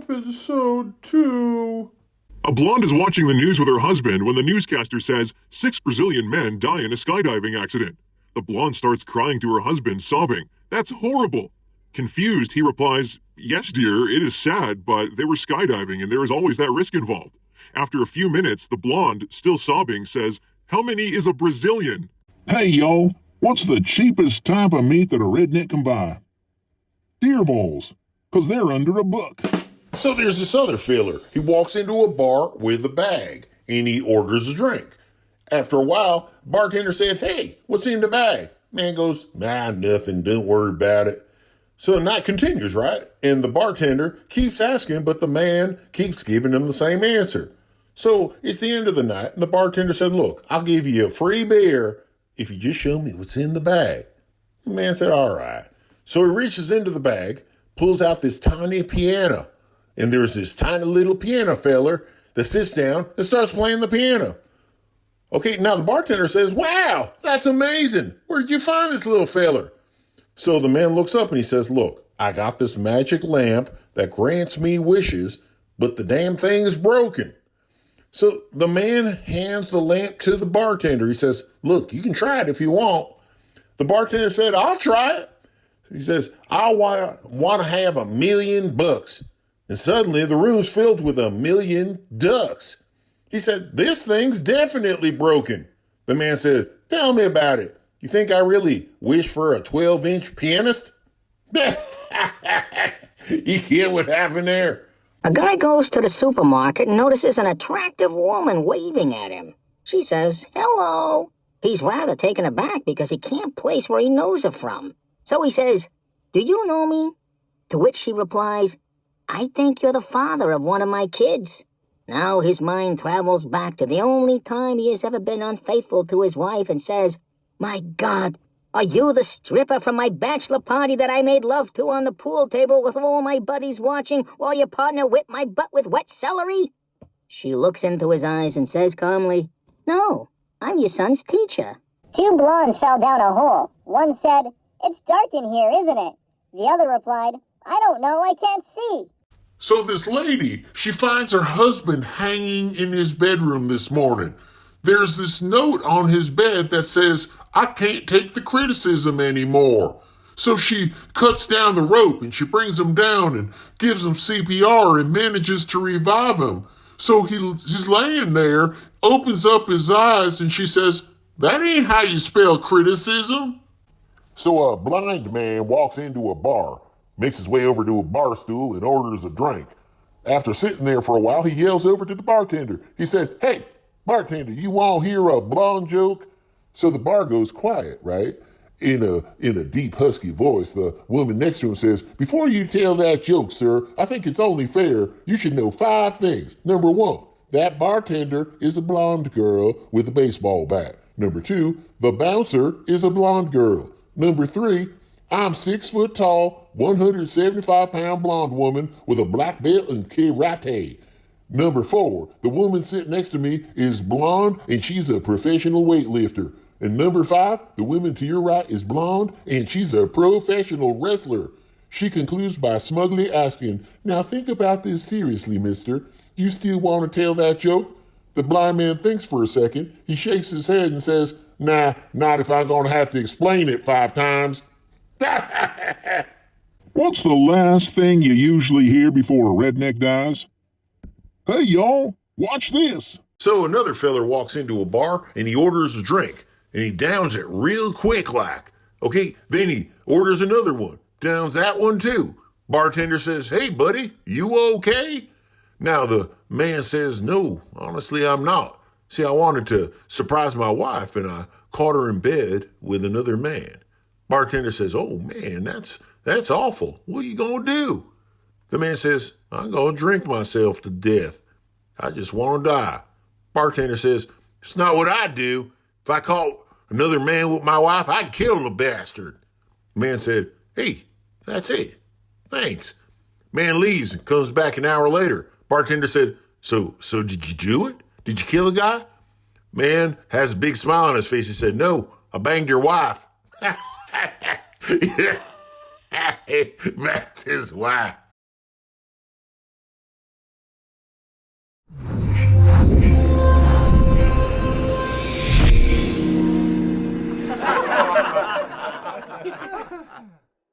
Episode 2. A blonde is watching the news with her husband when the newscaster says 6 Brazilian men die in a skydiving accident. The blonde starts crying to her husband, sobbing. That's horrible. Confused, he replies, yes, dear, it is sad, but they were skydiving and there is always that risk involved. After a few minutes, the blonde, still sobbing, says, how many is a Brazilian? Hey, y'all, what's the cheapest type of meat that a redneck can buy? Deer balls, 'cause they're under $1. So there's this other filler. He walks into a bar with a bag and he orders a drink. After a while, bartender said, hey, what's in the bag? Man goes, nah, nothing, don't worry about it. So the night continues, right? And the bartender keeps asking, but the man keeps giving him the same answer. So it's the end of the night and the bartender said, look, I'll give you a free beer if you just show me what's in the bag. The man said, all right. So he reaches into the bag, pulls out this tiny piano. And there's this tiny little piano feller that sits down and starts playing the piano. Okay, now the bartender says, wow, that's amazing. Where'd you find this little feller? So the man looks up and he says, look, I got this magic lamp that grants me wishes, but the damn thing is broken. So the man hands the lamp to the bartender. He says, look, you can try it if you want. The bartender said, I'll try it. He says, I want to have $1 million. And suddenly the room's filled with 1 million ducks. He said, this thing's definitely broken. The man said, tell me about it. You think I really wish for a 12-inch pianist? You get what happened there? A guy goes to the supermarket and notices an attractive woman waving at him. She says, hello. He's rather taken aback because he can't place where he knows her from. So he says, do you know me? To which she replies, I think you're the father of one of my kids. Now his mind travels back to the only time he has ever been unfaithful to his wife and says, my God, are you the stripper from my bachelor party that I made love to on the pool table with all my buddies watching while your partner whipped my butt with wet celery? She looks into his eyes and says calmly, no, I'm your son's teacher. 2 blondes fell down a hole. One said, it's dark in here, isn't it? The other replied, I don't know, I can't see. So this lady, she finds her husband hanging in his bedroom this morning. There's this note on his bed that says, I can't take the criticism anymore. So she cuts down the rope and she brings him down and gives him CPR and manages to revive him. So he's laying there, opens up his eyes and she says, that ain't how you spell criticism. So a blind man walks into a bar, makes his way over to a bar stool and orders a drink. After sitting there for a while, he yells over to the bartender. He said, hey, bartender, you want to hear a blonde joke? So the bar goes quiet, right? In a deep, husky voice, the woman next to him says, before you tell that joke, sir, I think it's only fair you should know 5 things. Number 1, that bartender is a blonde girl with a baseball bat. Number 2, the bouncer is a blonde girl. Number 3, I'm 6 foot tall, 175-pound blonde woman with a black belt in karate. Number 4, the woman sitting next to me is blonde and she's a professional weightlifter. And number 5, the woman to your right is blonde and she's a professional wrestler. She concludes by smugly asking, now think about this seriously, mister. You still want to tell that joke? The blind man thinks for a second. He shakes his head and says, nah, not if I'm going to have to explain it 5 times. What's the last thing you usually hear before a redneck dies? Hey, y'all, watch this. So another feller walks into a bar and he orders a drink and he downs it real quick like. Okay, then he orders another one, downs that one too. Bartender says, hey buddy, you okay? Now the man says, no, honestly I'm not. See, I wanted to surprise my wife and I caught her in bed with another man. Bartender says, oh man, that's awful. What are you gonna do? The man says, I'm gonna drink myself to death. I just want to die. Bartender says, it's not what I'd do. If I caught another man with my wife, I'd kill the bastard. Man said, hey, that's it. Thanks. Man leaves and comes back an hour later. Bartender said, so did you do it? Did you kill a guy? Man has a big smile on his face. He said, no, I banged your wife. That's his wife.